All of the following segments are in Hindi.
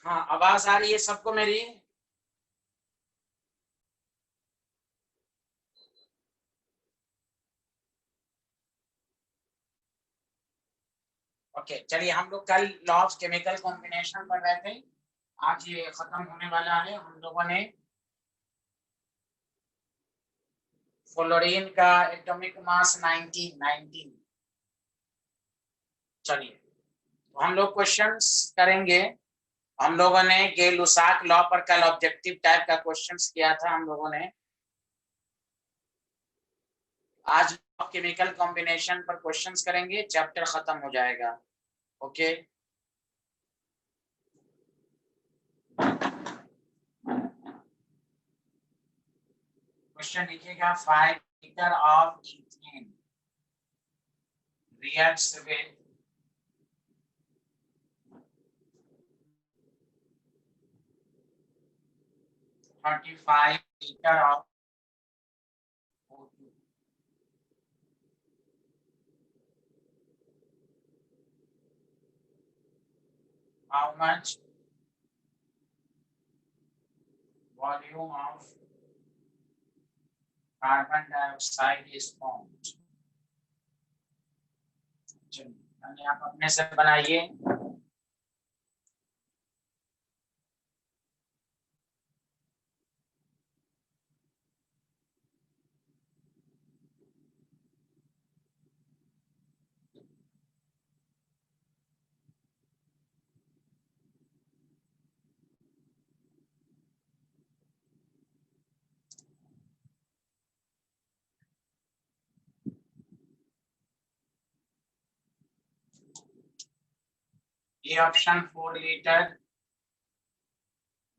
हाँ, आवाज आ रही है सबको मेरी? ओके, चलिए हम लोग कल लॉ ऑफ केमिकल कॉम्बिनेशन पढ़ रहे थे। आज ये खत्म होने वाला है। हम लोगों ने फ्लोरीन का एटॉमिक मास 19 चलिए, तो हम लोग क्वेश्चंस करेंगे। हम लोगों ने गे लुसाक लॉ पर कल ऑब्जेक्टिव टाइप का क्वेश्चंस किया था हम लोगों ने। आज केमिकल कॉम्बिनेशन पर क्वेश्चंस करेंगे, चैप्टर खत्म हो जाएगा। ओके, क्वेश्चन लिखिएगा। 5 litre of ethane reacts with 35 liter of O2. How much volume of carbon dioxide is formed? चलिए, आप अपने से बनाइए। A option 4 litre,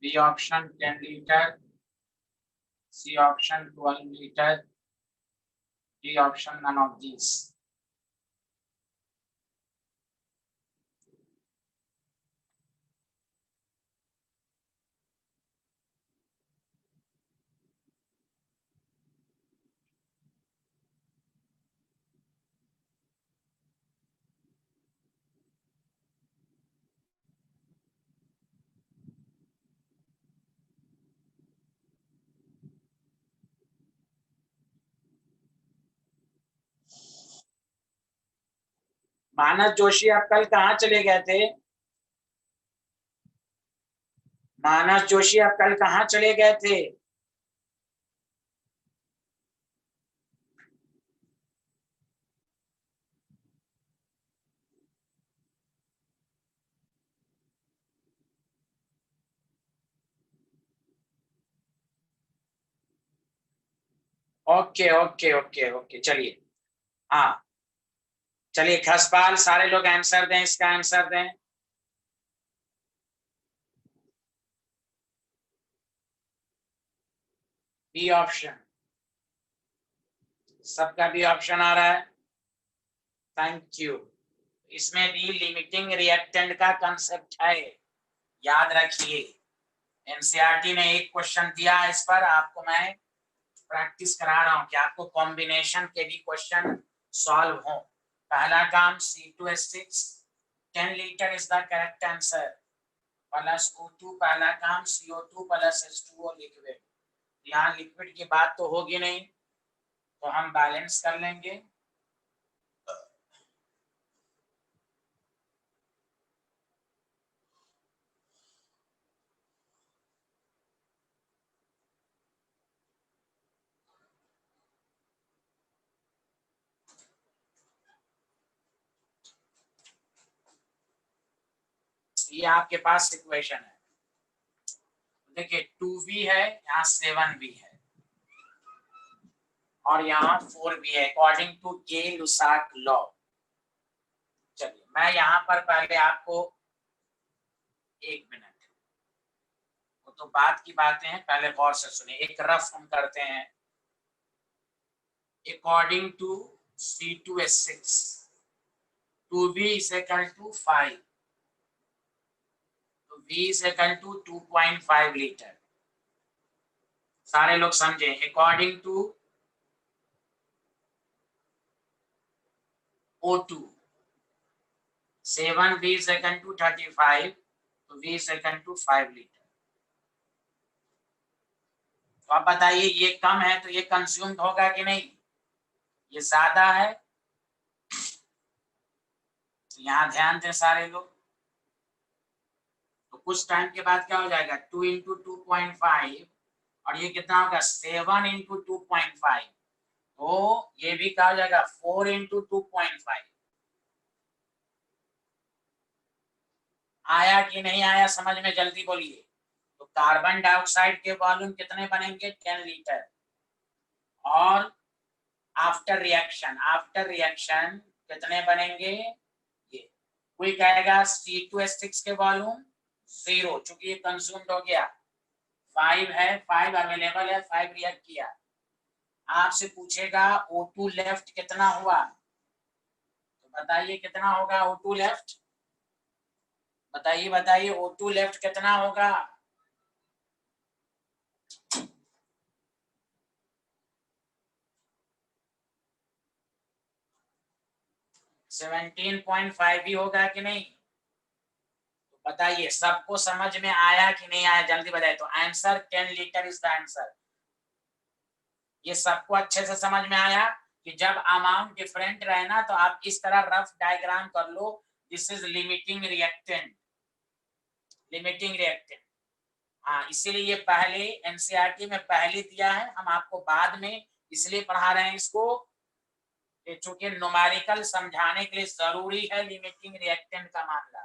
B option 10 litre, C option 12 litre, D option none of this. Manas Joshi, आप कल कहाँ चले गए थे? मानस जोशी, आप कल कहाँ चले गए थे? ओके ओके ओके ओके, चलिए। हाँ, चलिए खसपाल, सारे लोग आंसर दें, इसका आंसर दें। बी ऑप्शन, सबका बी ऑप्शन आ रहा है। Thank you. इसमें भी लिमिटिंग रिएक्टेंट का कंसेप्ट है, याद रखिए। एनसीईआरटी ने एक क्वेश्चन दिया है इस पर, आपको मैं प्रैक्टिस करा रहा हूं कि आपको कॉम्बिनेशन के भी क्वेश्चन सॉल्व हो। पहला काम C2H6 10 litre is the correct answer, plus O2 पहला काम CO2 प्लस H2O लिक्विड। यहाँ लिक्विड की बात तो होगी नहीं, तो हम बैलेंस कर लेंगे। ये आपके पास इक्वेशन है। देखिए 2v है, यहाँ 7v है और यहाँ 4v है, according to Gay Lussac law. चलिए, मैं यहाँ पर पहले आपको, एक मिनट, वो तो बात की बातें हैं, पहले गौर से सुनिए। एक रफ हम करते हैं। According to C2H6 2v is equal to 5, तो v is equal to 2.5 litre. सारे लोग समझे? According to O2 7v is equal to 35, तो V is equal to 5 litre. तो आप बताइए ये कम है तो ये कंज्यूम्ड होगा कि नहीं, ये ज्यादा है। तो यहाँ ध्यान दें सारे लोग, तो कुछ टाइम के बाद क्या हो जाएगा 2 इंटू 2.5 और ये कितना होगा 7 इंटू 2.5, तो ये भी क्या हो जाएगा 4 इंटू 2.5। आया कि नहीं आया समझ में, जल्दी बोलिए। तो कार्बन डाइऑक्साइड के वॉल्यूम कितने बनेंगे 10 लीटर, और आफ्टर रिएक्शन कितने बनेंगे, ये कोई कहेगा C2H6 के वॉल्यूम 0, चूंकि ये कंज्यूम्ड हो गया। 5 है, 5 अवेलेबल है, 5 रिएक्ट किया। आपसे पूछेगा O2 लेफ्ट कितना हुआ, तो बताइए कितना होगा O2 लेफ्ट, बताइए O2 लेफ्ट कितना होगा। 17.5 ही होगा कि नहीं, तो बताइए सबको समझ में आया कि नहीं आया, जल्दी बताइए। तो answer 10 litre is the answer. ये सबको अच्छे से समझ में आया कि जब अमाउंट डिफरेंट रहे ना तो आप इस तरह रफ डायग्राम कर लो, this is limiting reactant, limiting reactant. हाँ, इसीलिए ये पहले एनसीईआरटी में पहले दिया है, हम आपको बाद में इसलिए पढ़ा रहे हैं इसको, चूंकि न्यूमेरिकल समझाने के लिए जरूरी है लिमिटिंग रिएक्टेंट का मामला,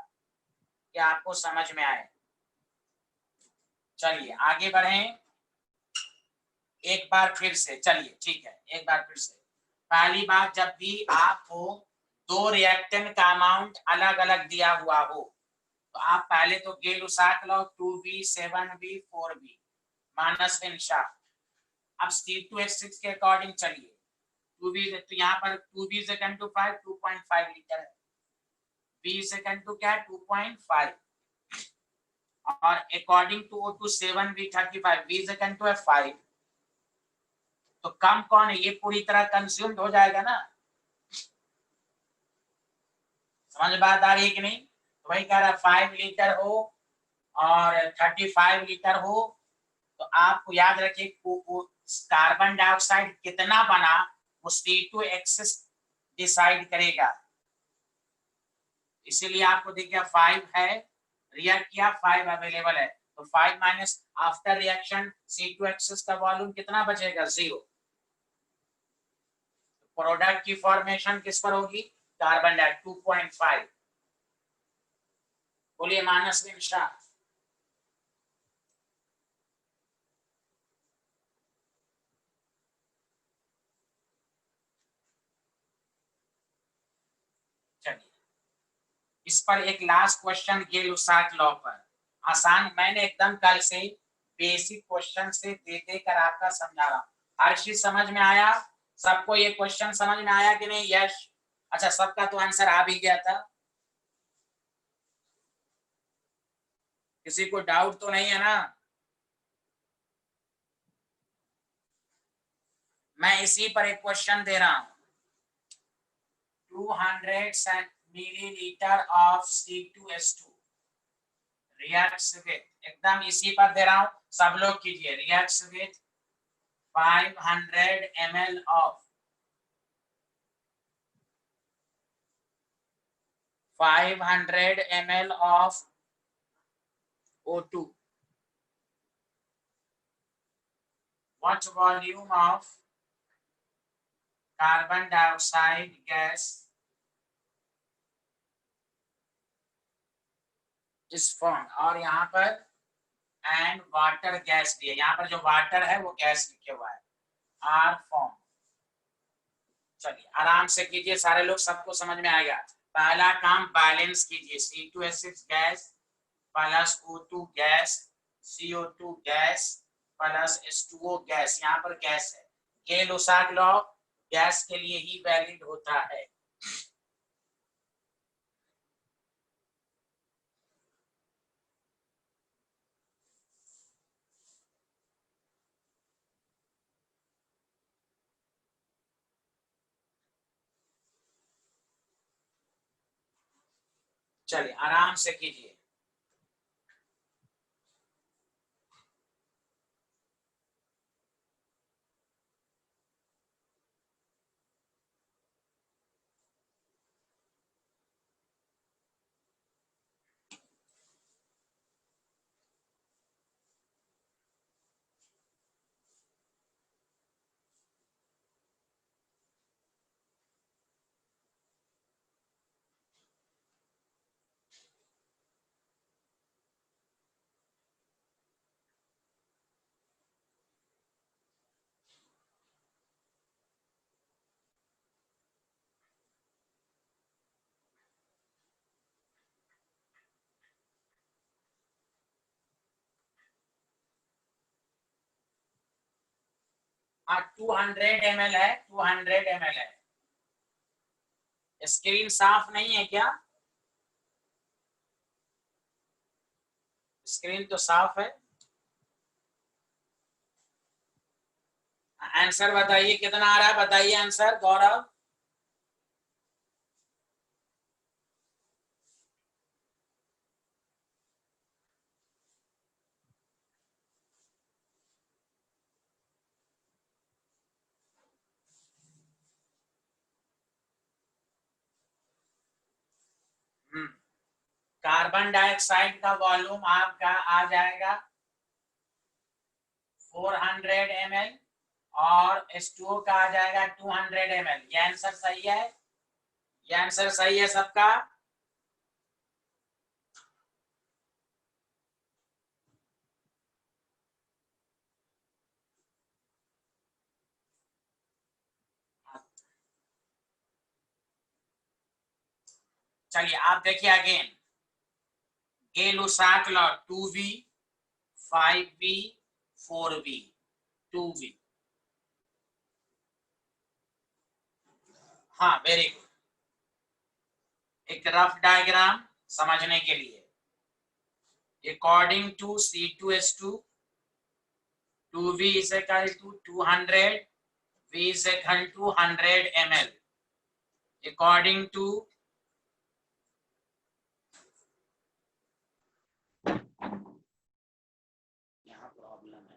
कि आपको समझ में आए। चलिए आगे बढ़ें एक बार फिर से, चलिए ठीक है एक बार फिर से। पहली बात, जब भी आपको दो रिएक्टेंट का अमाउंट अलग अलग दिया हुआ हो तो आप पहले तो गेलुसाक लो 2V 7V 4V माइनस निशा। अब C2H6 के अकॉर्डिंग चलिए 2V, तो यहाँ पर 2V is equal to 5 2.5 litre है, V is equal to क्या 2.5, और according to O2 7V 35 V is equal to 5, तो कम कौन है, ये पूरी तरह कंज्यूम्ड हो जाएगा ना, समझ बात आ रही है कि नहीं। तो वही कह रहा 5 लीटर हो और 35 लीटर हो, तो आपको याद रखिए कार्बन डाइऑक्साइड कितना बना वो C2H6 डिसाइड करेगा। इसीलिए आपको देखिए 5 है, रिएक्ट किया 5 अवेलेबल है, तो 5 माइनस आफ्टर रिएक्शन C2H6 का वॉल्यूम कितना बचेगा 0। प्रोडक्ट की फॉर्मेशन किस पर होगी, कार्बन डाइऑक्साइड 2.5। बोलिए मानस निशा। चलिए इस पर एक लास्ट क्वेश्चन गेलुसाक लॉ पर, आसान, मैंने एकदम कल से बेसिक क्वेश्चन से दे देकर आपका समझा रहा हूँ। हर चीज समझ में आया सबको, ये क्वेश्चन समझ में आया कि नहीं यश, अच्छा सबका तो आंसर आ भी गया था, किसी को डाउट तो नहीं है ना। मैं इसी पर एक क्वेश्चन दे रहा हूं, 200 millilitre of C2H2 reacts with, एकदम इसी पर दे रहा हूं, सब लोग कीजिए, reacts with 500 ml of 500 ml of O2, what volume of carbon dioxide gas is formed, और यहाँ पर एंड वाटर गैस दिए, यहाँ पर जो वाटर है वो गैस लिखे हुआ है, आर फॉर्म। चलिए आराम से कीजिए सारे लोग, सबको समझ में आएगा। पहला काम बैलेंस कीजिए, C2H6 gas plus O2 gas, CO2 gas plus H2O gas, यहाँ पर गैस है, गेल-लुसाक लॉ गैस के लिए ही वैलिड होता है। चलिए आराम से कीजिए। हाँ 200 ml है, 200 ml है। स्क्रीन साफ नहीं है क्या? स्क्रीन तो साफ है। आंसर बताइए कितना आ रहा है, बताइए आंसर गौरव। कार्बन डाइऑक्साइड का वॉल्यूम आपका आ जाएगा 400 ml और H2O का आ जाएगा 200 ml। ये आंसर सही है, ये आंसर सही है सबका। चलिए आप देखिए again, गै-लुसाक law 2V 5V 4V 2V। हाँ वेरी गुड। एक रफ डायग्राम समझने के लिए, according to C2H2 2V is equal to 200, V is equal to 100 ml। According to यहाँ प्रॉब्लम है।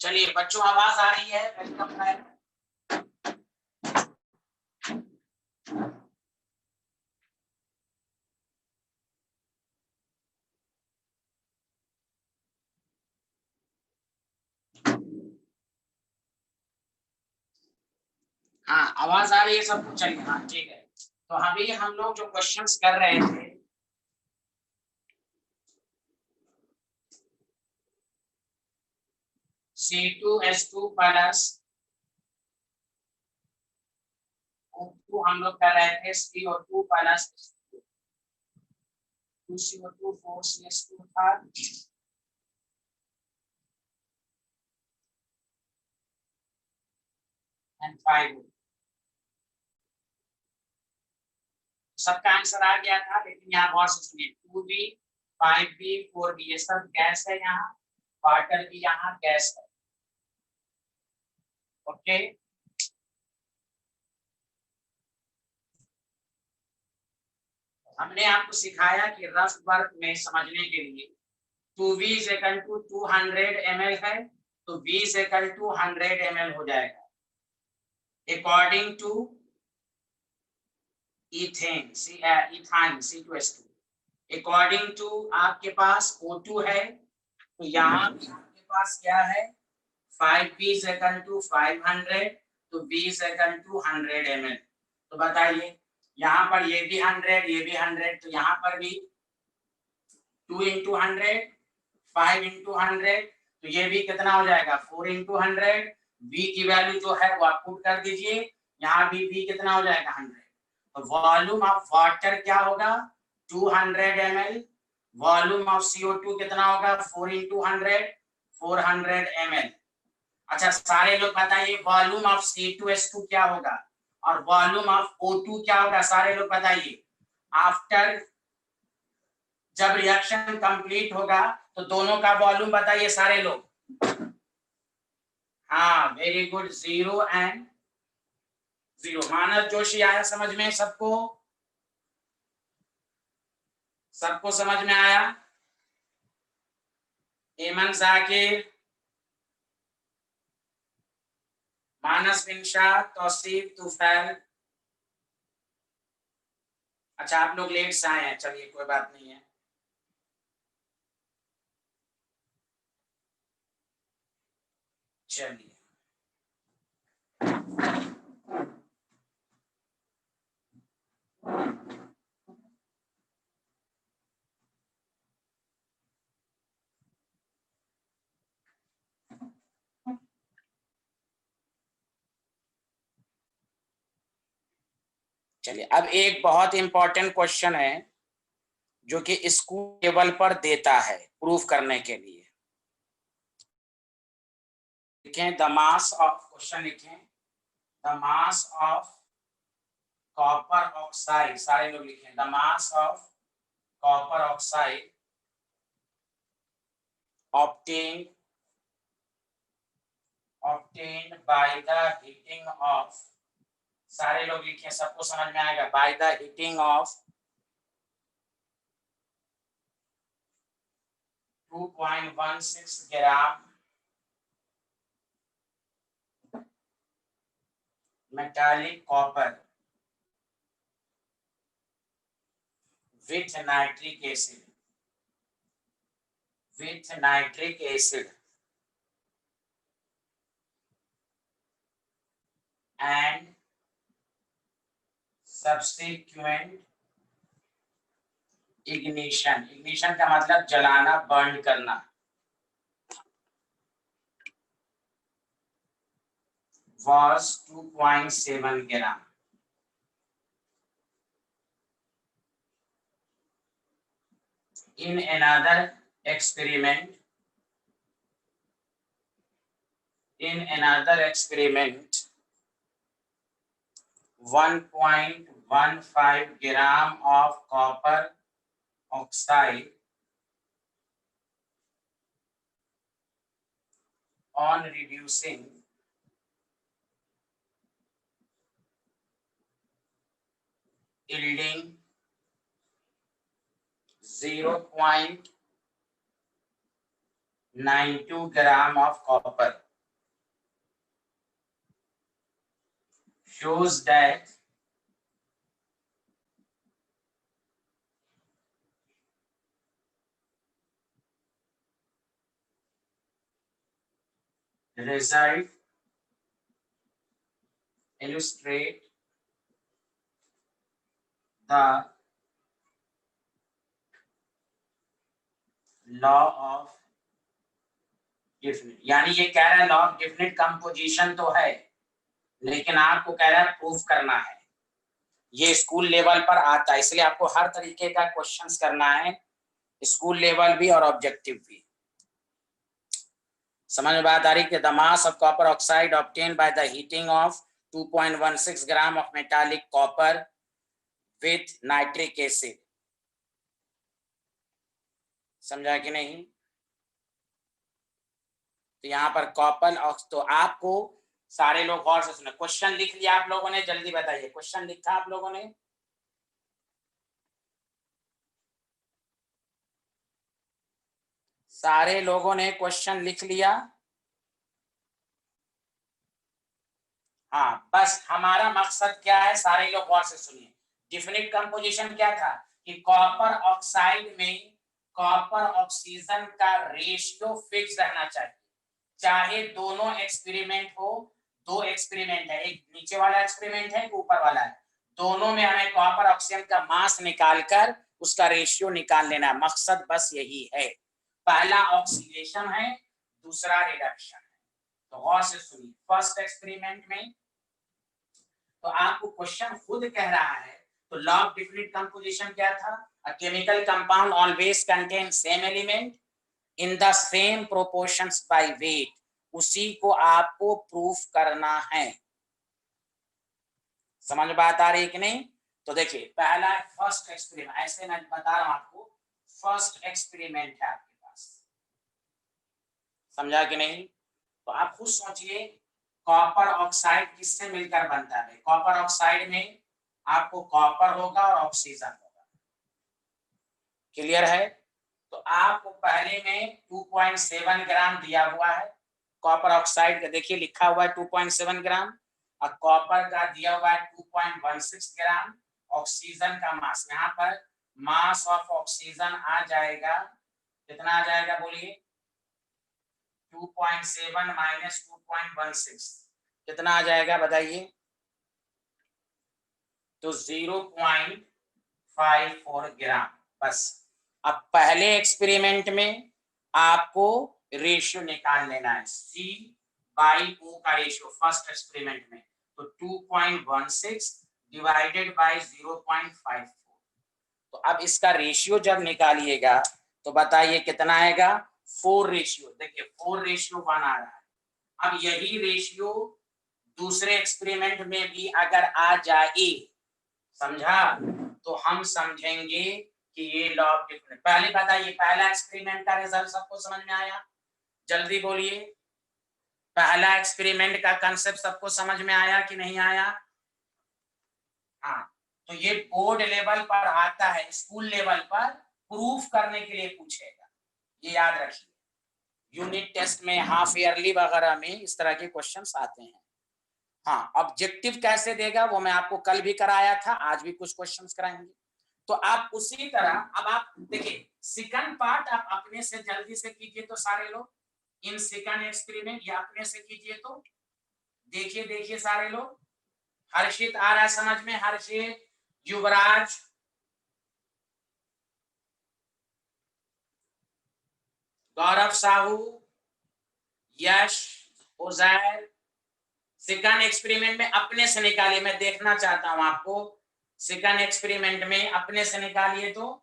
चलिए बच्चों, आवाज आ रही है? वेलकम है। हाँ, आवाज आ रही है सबको? चलिए, हाँ ठीक है। तो अभी हम लोग जो क्वेश्चंस कर रहे थे, C2H2 प्लस O2 हम लोग कर रहे थे CO2 प्लस 2CO2 4CH2 था। एंड 5 सबका आंसर आ गया था, लेकिन यहाँ गौर से सुनिए, 2B 5B 4B ये सब गैस है, यहाँ वाटर भी यहाँ गैस है। ओके, हमने आपको सिखाया कि रफ वर्क में समझने के लिए 2V is equal to 200 ml है, तो V is equal to 100 ml हो जाएगा according to ethane ethyne C2H2। According to आपके पास O2 है, तो यहाँ आपके पास क्या है, 5B is equal to 500, तो V is equal to 100 ml। तो बताइए, यहाँ पर ये भी 100, ये भी 100, तो यहाँ पर भी 2 into 100, 5 into 100, तो ये भी कितना हो जाएगा, 4 into 100। V की वैल्यू जो है वो आप पुट कर दीजिए, यहाँ भी V कितना हो जाएगा, 100। तो वॉल्यूम ऑफ वाटर क्या होगा, 200 ml। वॉल्यूम ऑफ CO2 कितना होगा, 4 into 100, 400 ml। अच्छा, सारे लोग बताइए वॉल्यूम ऑफ C2H2 क्या होगा और वॉल्यूम ऑफ O2 क्या होगा, सारे लोग बताइए। आफ्टर जब रिएक्शन कंप्लीट होगा तो दोनों का वॉल्यूम बताइए सारे लोग। हाँ, वेरी गुड, 0 एंड 0। मानव जोशी आया समझ में सबको? सबको समझ में आया? एमन जाकिर, मानस बिनशा, तौसीफ, तुफैल। अच्छा, आप लोग लेट से आए हैं, चलिए कोई बात नहीं है। चलिए, चलिए अब एक बहुत इंपॉर्टेंट क्वेश्चन है जो कि स्कूल लेवल पर देता है प्रूफ करने के लिए। लिखें द मास ऑफ, क्वेश्चन लिखें the mass of copper oxide, सारे लोग लिखें the mass of copper oxide obtained by the heating of, सारे लोग लिखें, सबको समझ में आएगा, by the heating of 2.16 gram metallic copper with nitric acid and subsequent ignition का मतलब जलाना, बर्न करना, was 2.7 gram. In another experiment 1.15 gram of copper oxide on reducing yielding 0.92 gram of copper। shows that result illustrate the law of definite, यानी ये कह रहा है लॉ ऑफ डिफिनिट कंपोजिशन तो है, लेकिन आपको कह रहा है प्रूफ करना है। ये स्कूल लेवल पर आता है, इसलिए आपको हर तरीके का क्वेश्चंस करना है, स्कूल लेवल भी और ऑब्जेक्टिव भी। समझ में बात आ रही है? The mass of copper oxide obtain by the heating of 2.16 gram of metallic copper with nitric acid. समझा कि नहीं? तो यहाँ पर कॉपर ऑक्स, तो आपको सारे लोग गौर से सुने। क्वेश्चन लिख लिया आप लोगों ने? जल्दी बताइए, क्वेश्चन लिखा आप लोगों ने? सारे लोगों ने क्वेश्चन लिख लिया? हाँ, बस हमारा मकसद क्या है, सारे लोग गौर से सुनिए। डिफिनिट कंपोजिशन क्या था कि कॉपर ऑक्साइड में कॉपर ऑक्सीजन का रेशियो फिक्स रहना चाहिए, चाहे दोनों एक्सपेरिमेंट हो। दो एक्सपेरिमेंट है, एक नीचे वाला एक्सपेरिमेंट है, एक ऊपर वाला है, दोनों में हमें कॉपर ऑक्सीजन का मास निकालकर उसका रेशियो निकाल लेना है। मकसद बस यही है। पहला ऑक्सीडेशन है, दूसरा रिडक्शन है। तो गौर से सुनिए, फर्स्ट एक्सपेरिमेंट में तो आपको क्वेश्चन खुद कह रहा है, तो लॉ ऑफ डिफिनिट कंपोजिशन क्या था? A chemical compound always contain same element in the same proportions by weight. उसी को आपको प्रूफ करना है। समझ बात आ रही है कि नहीं? तो देखिए, पहला फर्स्ट एक्सपेरिमेंट, ऐसे मैं बता रहा हूं आपको, फर्स्ट एक्सपेरिमेंट है आपके पास। समझा कि नहीं? तो आप खुद सोचिए, कॉपर ऑक्साइड किससे मिलकर बनता है? कॉपर ऑक्साइड में आपको कॉपर होगा और ऑक्सीजन होगा। क्लियर है? तो आपको पहले में 2.7 ग्राम दिया हुआ है कॉपर ऑक्साइड का, देखिए लिखा हुआ है 2.7 ग्राम, और कॉपर का दिया हुआ है 2.16 ग्राम। ऑक्सीजन का मास, यहाँ पर मास ऑफ ऑक्सीजन आ जाएगा, कितना आ जाएगा बोलिए? 2.7 माइनस 2.16 कितना आ जाएगा बताइए? तो 0.54 ग्राम। बस अब पहले एक्सपेरिमेंट में आपको रेशियो निकाल लेना है, C बाई O का रेशियो फर्स्ट एक्सपेरिमेंट में, तो 2.16 डिवाइडेड बाई 0.54। तो अब इसका रेशियो जब निकालिएगा तो बताइए कितना आएगा? 4 रेशियो। देखिए 4:1 आ रहा है। अब यही रेशियो दूसरे एक्सपेरिमेंट में भी अगर आ जाए, समझा, तो हम समझेंगे कि ये लॉ ऑफ डिफरेंस। पहले बताइए, पहला एक्सपेरिमेंट का रिजल्ट सबको समझ में आया? जल्दी बोलिए, पहला एक्सपेरिमेंट का कांसेप्ट सबको समझ में आया कि नहीं आया? हाँ, तो ये बोर्ड लेवल पर आता है, स्कूल लेवल पर प्रूफ करने के लिए पूछेगा, ये याद रखिए। यूनिट टेस्ट में, हाफ ईयरली वगैरह में इस तरह के क्वेश्चंस आते हैं। हाँ, ऑब्जेक्टिव कैसे देगा वो मैं आपको कल भी कराया था, आज भी कुछ क्वेश्चंस कराएंगे। तो आप उसी तरह, अब आप देखिए सेकंड पार्ट आप अपने से जल्दी से कीजिए तो सारे लोग, इन सेकंड एक्सपेरिमेंट या अपने से कीजिए तो देखिए, देखिए सारे लोग। हर्षित आ रहा है समझ में? हर्षित, युवराज, गौरव साहू, यश, उजैर, सेकंड एक्सपेरिमेंट में अपने से निकालिए। मैं देखना चाहता हूं आपको, सेकंड एक्सपेरिमेंट में अपने से निकालिए तो।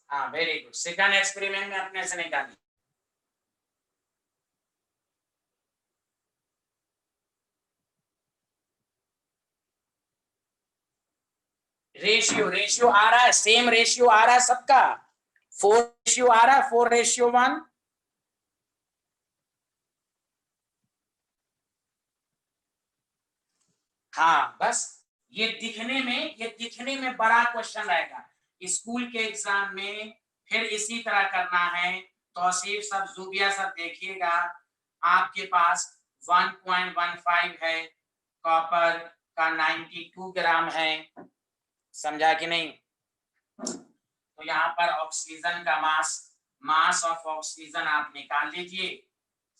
हाँ, वेरी गुड, सेकंड एक्सपेरिमेंट में अपने से निकालिए। रेशियो, रेशियो आ रहा है, सेम रेशियो आ रहा है सबका, 4 रेशियो आ रहा है, 4:1। हाँ, बस ये दिखने में बड़ा क्वेश्चन रहेगा स्कूल के एग्जाम में। फिर इसी तरह करना है, तौसीफ सब, जूबिया सब देखिएगा, आपके पास 1.15 है, कॉपर का 92 ग्राम है, समझा कि नहीं। तो यहाँ पर ऑक्सीजन का मास ऑफ ऑक्सीजन आप निकाल लीजिए,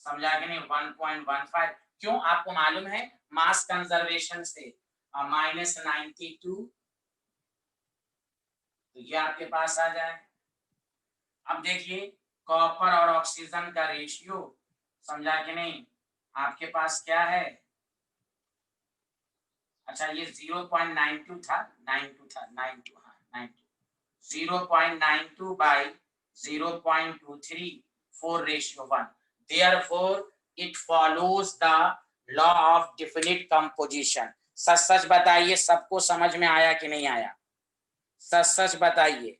समझा कि नहीं, 1.15। क्यों, आपको मालूम है मास कंजर्वेशन से -92, तो ये आपके पास आ जाए। अब देखिए कॉपर और ऑक्सीजन का रेशियो, समझा कि नहीं, आपके पास क्या है, अच्छा ये 0.92 था, 92 था, 92, हाँ 92, 0.92 by 0.23, 4:1। Therefore, it follows the law of definite composition। सच सच बताइए, सबको समझ में आया कि नहीं आया, सच सच बताइए।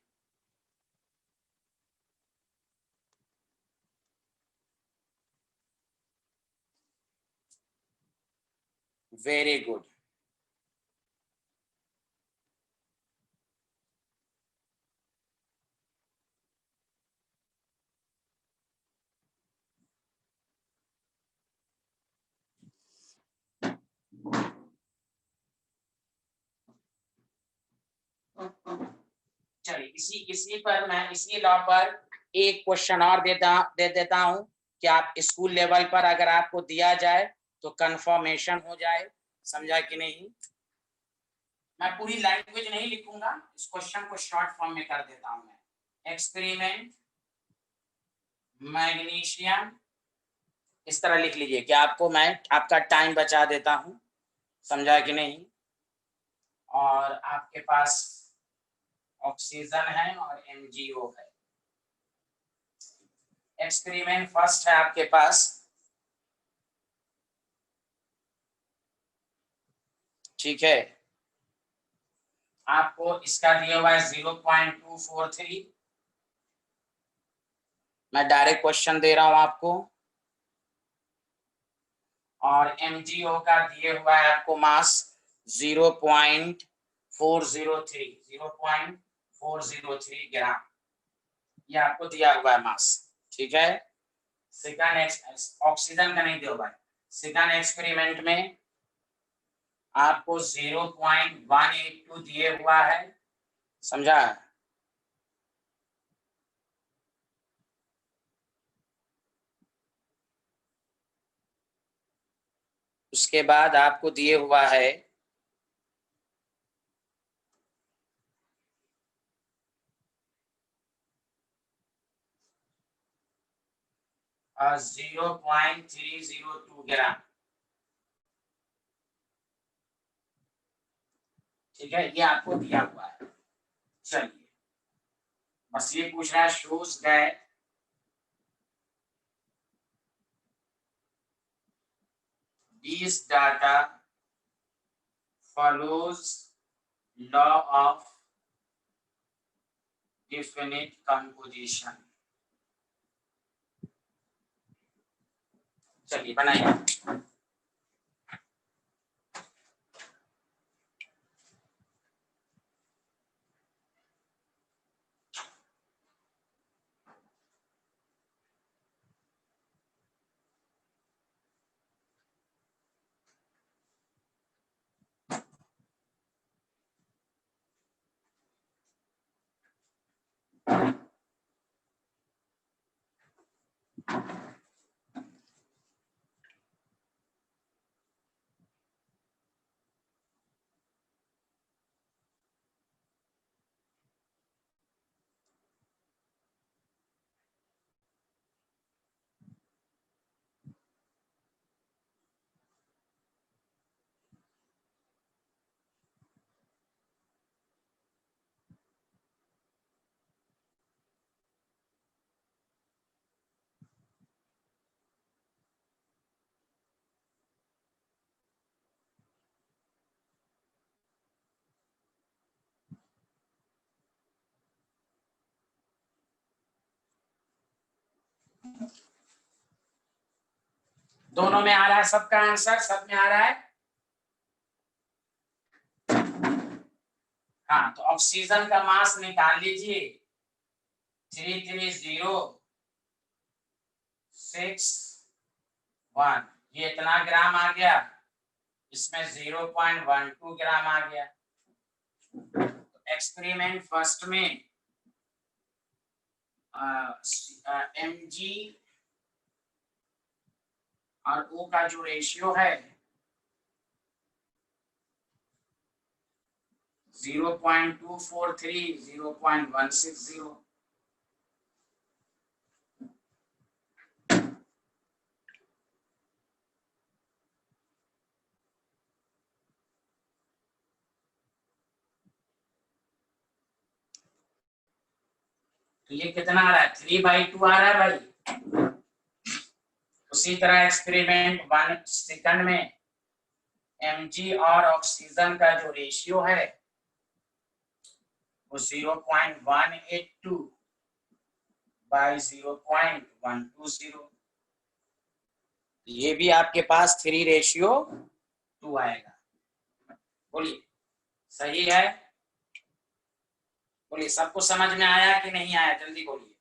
Very good. चलिए इसी पर मैं इसी लॉ पर एक क्वेश्चन और दे देता हूं कि आप स्कूल लेवल पर अगर आपको दिया जाए तो कंफर्मेशन हो जाए, समझा कि नहीं। मैं पूरी लैंग्वेज नहीं लिखूंगा, इस क्वेश्चन को शॉर्ट फॉर्म में कर देता हूं मैं। एक्सपेरिमेंट मैग्नीशियम, इस तरह लिख लीजिए कि आपको मैं आपका टाइम बचा देता हूं, समझा कि नहीं। और आपके पास ऑक्सीजन है और एमजीओ है। एक्सपेरिमेंट फर्स्ट है आपके पास, ठीक है, आपको इसका दिया हुआ है 0.243। मैं डायरेक्ट क्वेश्चन दे रहा हूं आपको। और एमजीओ का दिए हुआ है आपको मास 0.403 ग्राम, ये आपको दिया हुआ है मास, ठीक है। सेकंड ऑक्सीजन का नहीं दिया हुआ है। सेकंड एक्सपेरिमेंट में आपको 0.182 दिए हुआ है, समझा। उसके बाद आपको दिए हुआ है 0.302 ग्राम, ठीक है, ये आपको दिया हुआ है। चलिए बस ये पूछ रहा है shows that these data follows law of definite composition। चलिए बनाइए। दोनों में आ रहा है सबका आंसर, सब में आ रहा है। हाँ तो ऑक्सीजन का मास निकाल लीजिए, 330,6 1, ये इतना ग्राम आ गया, इसमें 0.12 ग्राम आ गया। एक्सपेरिमेंट फर्स्ट में mg और O का जो रेशियो है 0.243, 0.160। तो ये कितना आ रहा है, 3/2 आ रहा है भाई। उसी तरह एक्सपेरिमेंट 1 सेकंड में mg और ऑक्सीजन का जो रेशियो है वो 0.182 बाई 0.120। ये भी आपके पास 3:2 आएगा। बोलिए सही है? बोलिए सबको समझ में आया कि नहीं आया, जल्दी बोलिए।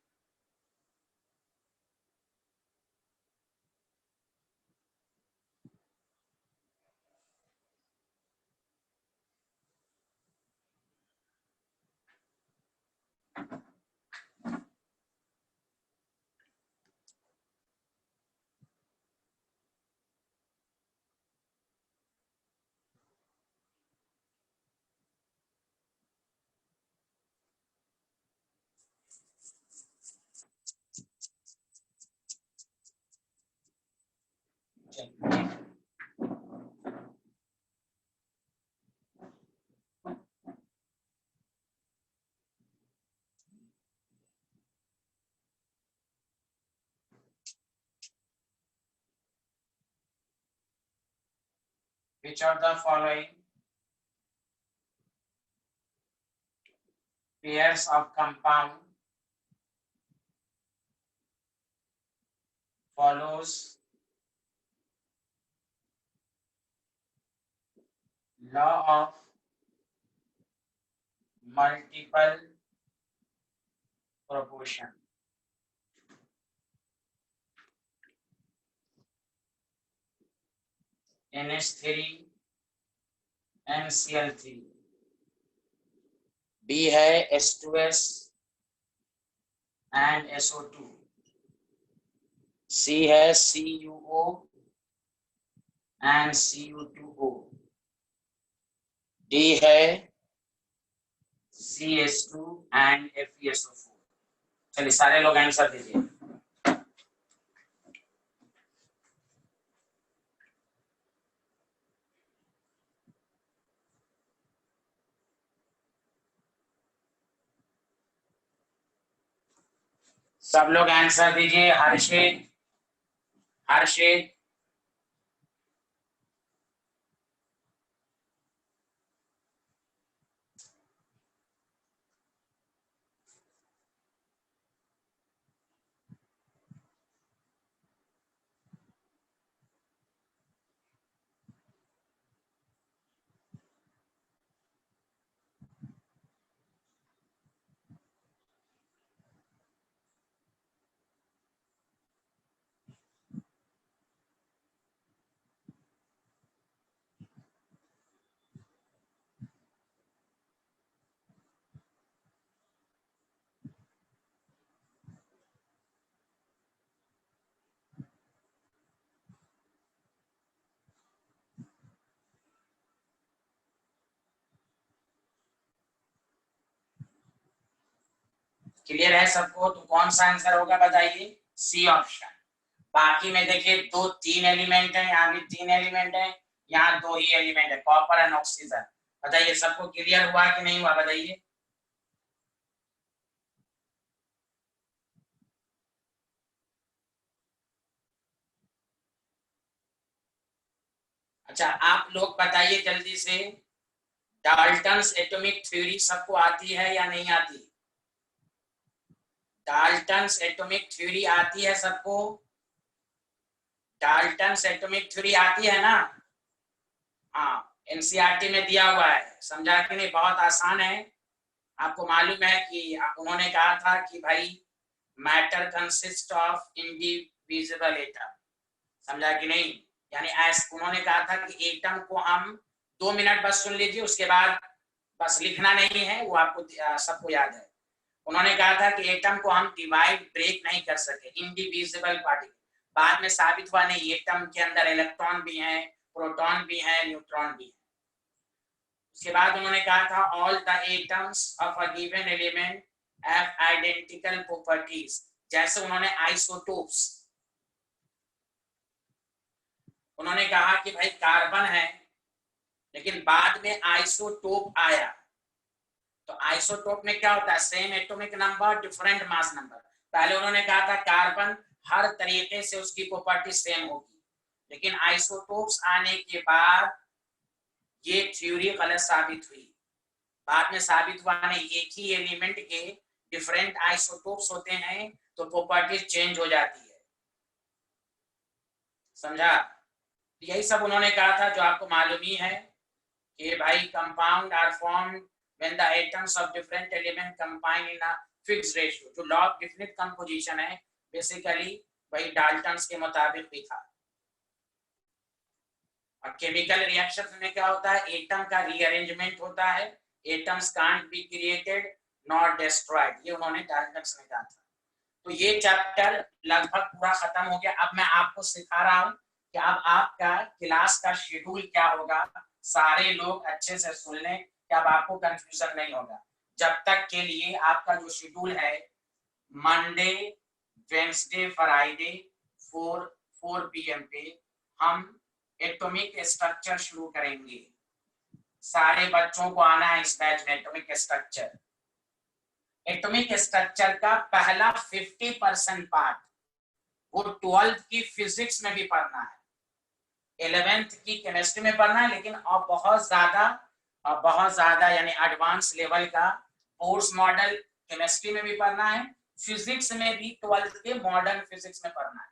Which of the following pairs of compound follows law of multiple proportion? NH3 NCl3, B है H2S and SO2, C है CuO and Cu2O, D है CH2 and FeSO4। चलिए सारे लोग आंसर दीजिए। सब लोग आंसर दीजिए। हर्षित, हर्षित, क्लियर है सबको? तो कौन सा आंसर होगा बताइए? C option. बाकी में देखिए 2-3 एलिमेंट है, यहाँ भी 3 एलिमेंट है, यहाँ 2 ही एलिमेंट है, कॉपर एंड ऑक्सीजन। बताइए सबको क्लियर हुआ कि नहीं हुआ, बताइए। अच्छा आप लोग बताइए जल्दी से, डाल्टन्स एटॉमिक थ्योरी सबको आती है या नहीं आती? डाल्टन्स एटॉमिक थ्योरी आती है सबको? डाल्टन्स एटॉमिक थ्योरी आती है ना? हाँ, एनसीईआरटी में दिया हुआ है, समझा कि नहीं? बहुत आसान है। आपको मालूम है कि उन्होंने कहा था कि भाई matter consist of individual atom, समझा कि नहीं? यानी उन्होंने कहा था कि एटम को हम 2 मिनट बस सुन लीजिए, उसके बाद बस लिखना नहीं है, वो आपको सबको याद है। उन्होंने कहा था कि एटम को हम डिवाइड ब्रेक नहीं कर सके, इंडिविजिबल पार्टिकल। बाद में साबित हुआ नहीं, एटम के अंदर इलेक्ट्रॉन भी हैं, प्रोटॉन भी हैं, न्यूट्रॉन भी हैं। उसके बाद उन्होंने कहा था all the atoms of a given element have identical properties. जैसे उन्होंने आइसोटोप्स, उन्होंने कहा कि भाई कार्बन है, लेकिन बाद में आइसोटोप आया। तो आइसोटोप में क्या होता है? Same atomic number, different mass number. पहले उन्होंने कहा था कार्बन हर तरीके से उसकी प्रॉपर्टी सेम होगी, लेकिन आइसोटोप्स आने के बाद ये थ्योरी गलत साबित हुई। बाद में साबित हुआ नहीं, एक ही एलिमेंट के डिफरेंट आइसोटोप्स होते हैं तो प्रॉपर्टीज चेंज हो जाती है। समझा? यही सब उन्होंने कहा था जो आपको मालूम ही है कि भाई compound are formed when the atoms of different element combine in a fixed ratio. जो लॉ ऑफ डेफिनिट कंपोजिशन है बेसिकली वही डाल्टन्स के मुताबिक भी था। और केमिकल रिएक्शन में क्या होता है? एटम का रीअरेंजमेंट होता है, atoms can't be created not destroyed, ये उन्होंने डाल्टन्स ने कहा था। तो ये चैप्टर लगभग पूरा खत्म हो गया। अब मैं आपको सिखा रहा हूं कि अब आपका क्लास का शेड्यूल क्या होगा। सारे लोग अच्छे से सुन लें कि अब आपको कंफ्यूजन नहीं होगा। जब तक के लिए आपका जो शेड्यूल है, मंडे, वेंसडे, फ्राइडे 4 PM पे हम एटॉमिक स्ट्रक्चर शुरू करेंगे। सारे बच्चों को आना है इस बैच में एटॉमिक स्ट्रक्चर। एटॉमिक स्ट्रक्चर का पहला 50% पार्ट वो 12th की फिजिक्स में भी पढ़ना है, 11th की केमिस्ट्री में पढ़ना है, लेकिन अब बहुत ज्यादा यानी एडवांस लेवल का कोर्स मॉडल केमिस्ट्री में भी पढ़ना है, फिजिक्स में भी 12th के मॉडर्न फिजिक्स में पढ़ना है।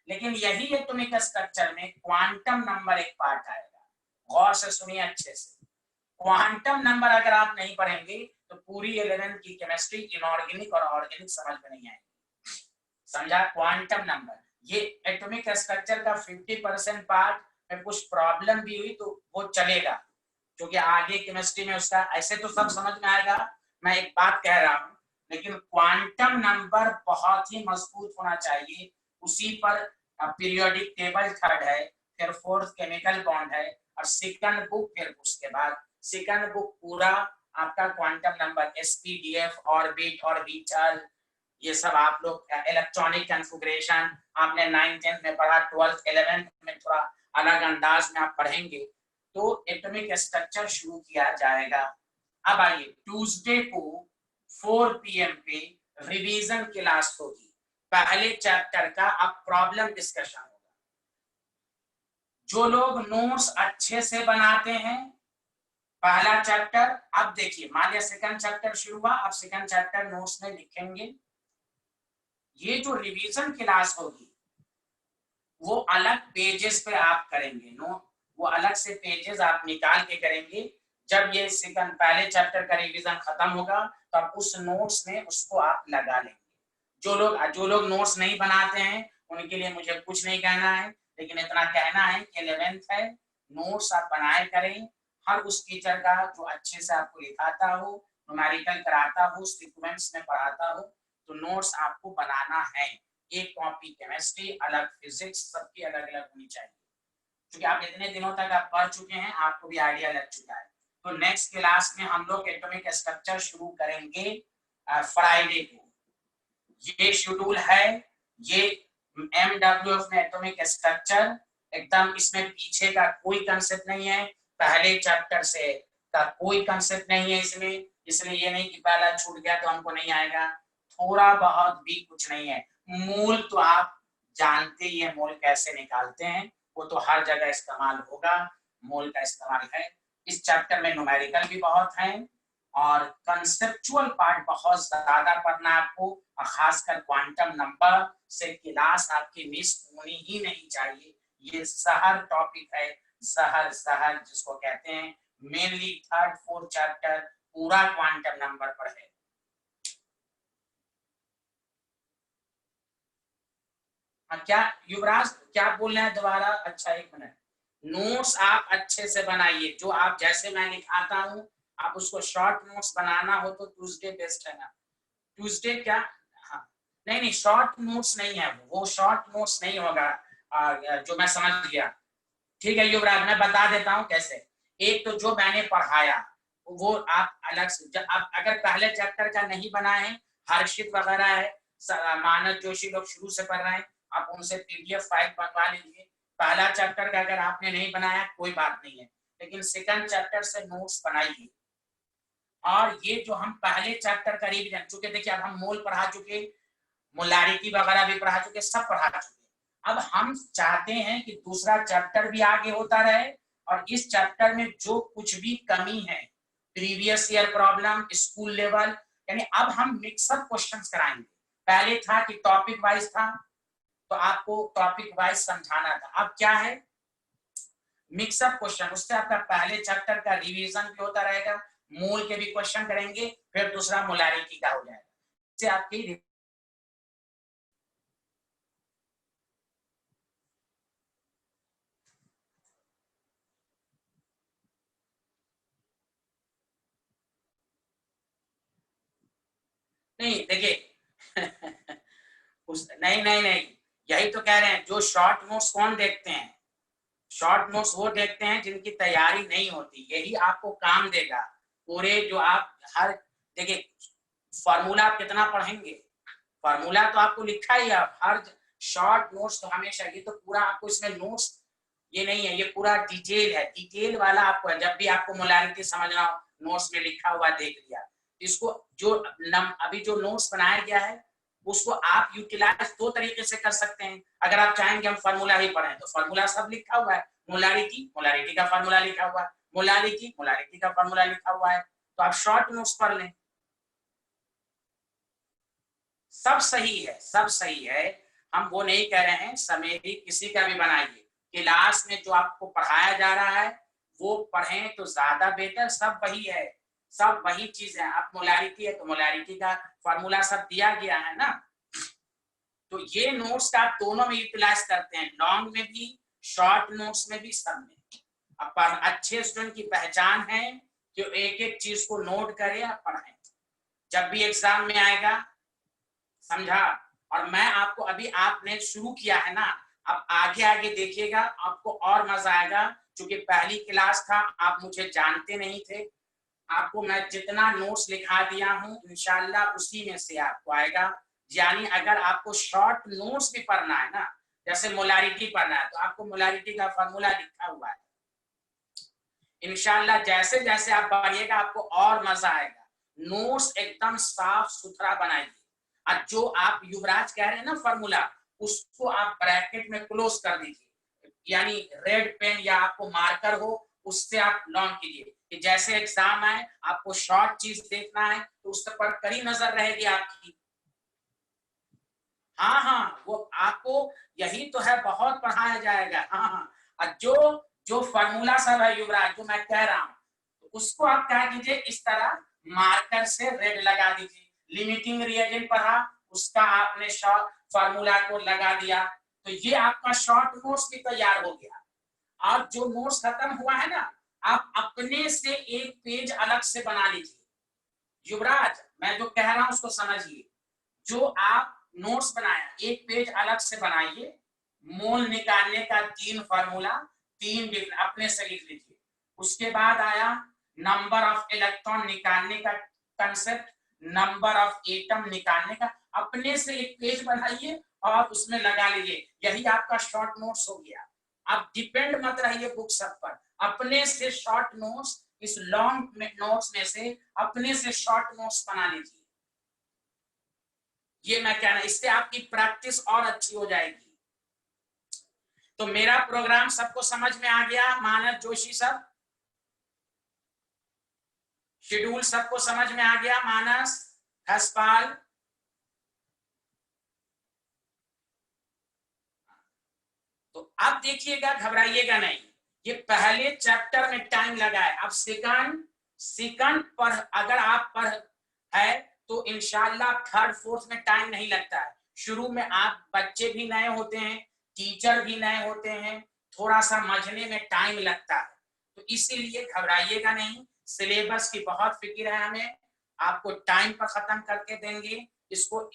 लेकिन यही एटॉमिक स्ट्रक्चर में क्वांटम नंबर एक पार्ट आएगा। गौर से सुनिए अच्छे से। क्वांटम नंबर अगर आप नहीं पढ़ेंगे तो पूरी 11th की केमिस्ट्री इनऑर्गेनिक और ऑर्गेनिक समझ में नहीं आएगी। समझा? क्वांटम नंबर, ये एटॉमिक स्ट्रक्चर का 50% पार्ट में कुछ प्रॉब्लम भी हुई तो वो चलेगा, क्योंकि आगे केमिस्ट्री में उसका ऐसे तो सब समझ में आएगा। मैं एक बात कह रहा हूं, लेकिन क्वांटम नंबर बहुत ही मजबूत होना चाहिए। उसी पर पीरियोडिक टेबल थर्ड है, फिर फोर्थ केमिकल बॉन्ड है, और सेकंड बुक, फिर उसके बाद सेकंड बुक पूरा आपका quantum number, SPDF, orbit, orbital, ये सब आप लोग इलेक्ट्रॉनिक कॉन्फ़िगरेशन आपने 9th 10th में पढ़ा, 12th 11th में थोड़ा अलग अंदाज में आप पढ़ेंगे। तो एटॉमिक स्ट्रक्चर शुरू किया जाएगा। अब आइए, ट्यूसडे को 4 PM पे रिवीजन क्लास होगी। पहले चैप्टर का अब प्रॉब्लम डिस्कशन होगा। जो लोग नोट्स अच्छे से बनाते हैं, पहला चैप्टर, अब देखिए मान लिया सेकंड चैप्टर शुरू हुआ, अब सेकंड चैप्टर नोट्स में लिखेंगे। ये जो रिवीजन क्लास होगी वो अलग पेजेस पे आप करेंगे, वो अलग से पेजेस आप निकाल के करेंगे। जब ये सेकंड पहले चैप्टर का रिवीजन खत्म होगा तो आप उस नोट्स में उसको आप लगा लेंगे। जो लोग नोट्स नहीं बनाते हैं उनके लिए मुझे कुछ नहीं कहना है, लेकिन इतना कहना है कि 11th है, नोट्स आप बनाए करें। हर उस टीचर का जो अच्छे से आपको लिखाता हो, न्यूमेरिकल कराता हो, सीक्वेंस में पढ़ाता हो, तो नोट्स आपको बनाना है। एक कॉपी केमिस्ट्री, अलग फिजिक्स, सबकी अलग अलग होनी चाहिए, क्योंकि आप इतने दिनों तक आप पढ़ चुके हैं, आपको भी आइडिया लग चुका है। तो नेक्स्ट क्लास में हम लोग एटॉमिक स्ट्रक्चर शुरू करेंगे फ्राइडे को। ये शेड्यूल है, ये MWF में एटॉमिक स्ट्रक्चर एकदम, इसमें पीछे का कोई कंसेप्ट नहीं है, पहले चैप्टर से का कोई कंसेप्ट नहीं है इसमें। इसलिए ये नहीं कि पहला छूट गया तो हमको नहीं आएगा, थोड़ा बहुत भी कुछ नहीं है। मूल तो आप जानते ही है, मूल कैसे निकालते हैं, वो तो हर जगह इस्तेमाल होगा, मूल का इस्तेमाल है। इस चैप्टर में न्यूमेरिकल भी बहुत है और कंसेप्चुअल पार्ट बहुत ज्यादा पढ़ना आपको, और खासकर क्वांटम नंबर से क्लास आपकी मिस होनी ही नहीं चाहिए। ये शहर टॉपिक है, शहर जिसको कहते हैं, मेनली 3rd 4th चैप्टर पूरा क्वांटम नंबर पर है। क्या युवराज क्या बोल रहे हैं दोबारा? अच्छा एक मिनट। नोट्स आप अच्छे से बनाइए, जो आप जैसे मैं लिखाता हूँ आप उसको शॉर्ट नोट्स बनाना हो तो ट्यूसडे बेस्ट है ना। ट्यूसडे क्या? हाँ, नहीं नहीं शॉर्ट नोट्स नहीं है, वो शॉर्ट नोट्स नहीं होगा। जो मैं समझ गया। ठीक है युवराज, मैं बता देता हूँ कैसे। एक तो जो मैंने पढ़ाया वो आप अलग से, आप अगर पहले चैप्टर का नहीं बनाए हैं, हर्षित वगैरह है, मानस जोशी लोग शुरू से पढ़ रहे हैं, आप उनसे पीडीएफ फाइल बनवा लीजिए। पहला चैप्टर का अगर आपने नहीं बनाया कोई बात नहीं है, लेकिन सेकंड चैप्टर से नोट्स बनाइए। और ये जो हम पहले चैप्टर का रिवीजन, चूंकि देखिए अब हम मोल पढ़ा चुके, मोलारिटी वगैरह भी पढ़ा चुके, सब पढ़ा चुके। अब हम चाहते हैं कि दूसरा चैप्टर भी आगे होता रहे, और इस चैप्टर में जो कुछ भी कमी है, previous year problem, school level, यानी अब हम मिक्सअप क्वेश्चंस कराएंगे। पहले था कि टॉपिक वाइज था, तो आपको टॉपिक वाइज समझाना था। अब क्या है, मिक्सअप क्वेश्चन, उससे आपका पहले चैप्टर का रिवीजन भी होता रहेगा, मूल के भी क्वेश्चन करेंगे, फिर दूसरा मोलारिटी का हो जाएगा। इससे आपकी नहीं देखिए नहीं नहीं नहीं, यही तो कह रहे हैं, जो शॉर्ट नोट्स कौन देखते हैं? शॉर्ट नोट्स वो देखते हैं जिनकी तैयारी नहीं होती, यही आपको काम देगा। पूरे जो आप हर, देखिए फॉर्मूला आप कितना पढ़ेंगे, फॉर्मूला तो आपको लिखा ही है, हर शॉर्ट नोट्स तो हमेशा, ये तो पूरा आपको इसमें नोट्स, ये नहीं है, ये पूरा डिटेल है, डिटेल वाला आपको है। जब भी आपको मोलारिटी समझना हो, नोट्स में लिखा हुआ देख लिया, इसको जो अभी जो नोट्स बनाया गया है उसको आप यूटिलाइज दो तरीके से कर सकते हैं। अगर आप चाहेंगे हम फार्मूला ही पढ़ें तो फार्मूला सब लिखा हुआ है, मोलारिटी मोलारिटी का फार्मूला लिखा हुआ है, मोलारिटी मोलारिटी का फार्मूला लिखा हुआ है, तो आप शॉर्ट नोट्स पढ़ लें। सब सही है, सब सही है, हम वो नहीं कह रहे हैं, समेरी किसी का भी बनाइए, क्लास में जो आपको पढ़ाया जा रहा है वो पढ़ें तो ज्यादा बेटर। सब वही है, सब वही चीज है। आप मोलारिटी है तो मोलारिटी का फॉर्मूला सब दिया गया है ना, तो ये नोट्स का आप दोनों में यूटिलाइज करते हैं, लॉन्ग में भी, शॉर्ट नोट्स में भी, सब में। अब अच्छे स्टूडेंट की पहचान है कि एक एक चीज को नोट करें और पढ़ें, जब भी एग्जाम में आएगा, समझा। और मैं आपको अभी, आपने शुरू किया है ना, अब आगे आगे देखिएगा आपको और मजा आएगा, क्योंकि पहली क्लास था, आप मुझे जानते नहीं थे, आपको मैं जितना नोट्स लिखा दिया हूं इंशाल्लाह उसी में से आपको आएगा। यानी अगर आपको शॉर्ट नोट्स भी पढ़ना है ना, जैसे मोलारिटी पढ़ना है तो आपको मोलारिटी का फॉर्मूला लिखा हुआ है, इंशाल्लाह जैसे जैसे आप पढ़िएगा आपको और मजा आएगा। नोट्स एकदम साफ सुथरा बनाइए, और जो आप युवराज कह रहे हैं ना फॉर्मूला, उसको आप ब्रैकेट में क्लोज कर दीजिए, यानी रेड पेन या आपको मार्कर हो उससे आप लॉन्ग कीजिए, कि जैसे एग्जाम आए आपको शॉर्ट चीज देखना है तो उस पर कड़ी नजर रहेगी आपकी। हाँ हाँ, वो आपको यही तो है, बहुत पढ़ाया जाएगा। हाँ हाँ, और जो जो फॉर्मूला सब है युवराज जो मैं कह रहा हूँ, तो उसको आप क्या कीजिए, इस तरह मार्कर से रेड लगा दीजिए। लिमिटिंग रिएजेंट पढ़ा, उसका आपने शॉर्ट फॉर्मूला को लगा दिया, तो ये आपका शॉर्ट नोट्स भी तैयार हो गया। और जो नोट्स खत्म हुआ है ना, आप अपने से एक पेज अलग से बना लीजिए। युवराज मैं जो कह रहा हूं उसको समझिए, जो आप नोट्स बनाया एक पेज अलग से बनाइए, मोल निकालने का 3 फार्मूला, 3 अपने से लिख लीजिए। उसके बाद आया नंबर ऑफ इलेक्ट्रॉन निकालने का कंसेप्ट, नंबर ऑफ एटम निकालने का, अपने से एक पेज बनाइए और उसमें लगा लीजिए, यही आपका शॉर्ट नोट्स हो गया। आप डिपेंड मत रहिए बुक सब पर, अपने से शॉर्ट नोट्स, इस लॉन्ग नोट्स में से अपने से शॉर्ट नोट्स बना लीजिए। ये मैं कहना, इससे आपकी प्रैक्टिस और अच्छी हो जाएगी। तो मेरा प्रोग्राम सबको समझ में आ गया, मानस जोशी सब शेड्यूल सबको समझ में आ गया, मानस हसपाल, तो अब देखिएगा, घबराइएगा नहीं, ये पहले चैप्टर में टाइम लगा है, अब सेकंड पर अगर आप पढ़ है तो इंशाल्लाह थर्ड फोर्थ में टाइम नहीं लगता है। शुरू में आप बच्चे भी नए होते हैं, टीचर भी नए होते हैं, थोड़ा सा समझने में टाइम लगता है, तो इसीलिए घबराइएगा नहीं। सिलेबस की बहुत फिक्र है हमें, आपको टाइम पर खत्म करके देंगे। इसको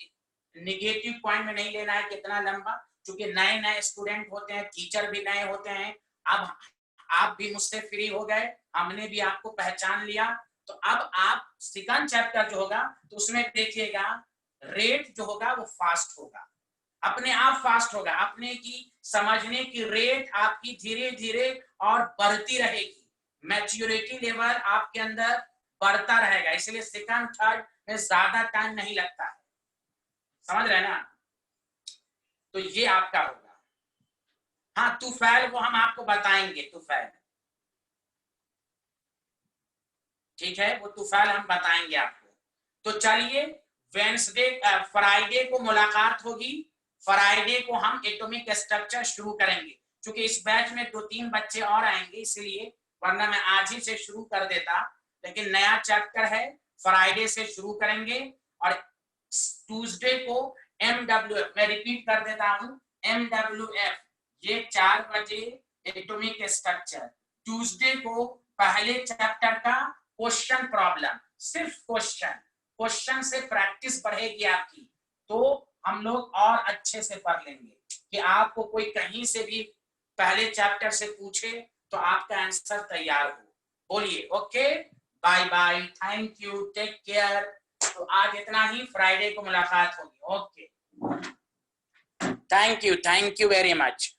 निगेटिव पॉइंट में नहीं लेना है कितना लंबा, क्योंकि नए नए स्टूडेंट होते हैं, टीचर भी नए होते हैं। अब आप भी मुझसे फ्री हो गए, हमने भी आपको पहचान लिया, तो अब आप सेकंड चैप्टर जो होगा तो उसमें देखिएगा रेट जो होगा वो फास्ट होगा, अपने आप फास्ट होगा। अपने की समझने की रेट आपकी धीरे धीरे और बढ़ती रहेगी, मैच्योरिटी लेवल आपके अंदर बढ़ता रहेगा, इसलिए सेकंड थर्ड में ज्यादा टाइम नहीं लगता है, समझ रहे ना। तो ये आपका होगा। हाँ तुफैल वो हम आपको बताएंगे, तुफैल ठीक है, वो तुफैल हम बताएंगे आपको। तो चलिए वेंसडे फ्राइडे को मुलाकात होगी, फ्राइडे को हम एटॉमिक स्ट्रक्चर शुरू करेंगे, क्योंकि इस बैच में 2-3 बच्चे और आएंगे इसलिए, वरना मैं आज ही से शुरू कर देता, लेकिन नया चैप्टर है, फ्राइडे से शुरू करेंगे। और ट्यूसडे को MWF, मैं रिपीट कर देता हूं, MWF ये 4 बजे एटॉमिक स्ट्रक्चर। ट्यूसडे को पहले चैप्टर का क्वेश्चन प्रॉब्लम, सिर्फ क्वेश्चन से प्रैक्टिस बढ़ेगी आपकी, तो हम लोग और अच्छे से पढ़ लेंगे कि आपको कोई कहीं से भी पहले चैप्टर से पूछे तो आपका आंसर तैयार हो। बोलिए okay, bye bye, thank you, take care. तो आज इतना ही, फ्राइडे को मुलाकात होगी। Okay, thank you very much.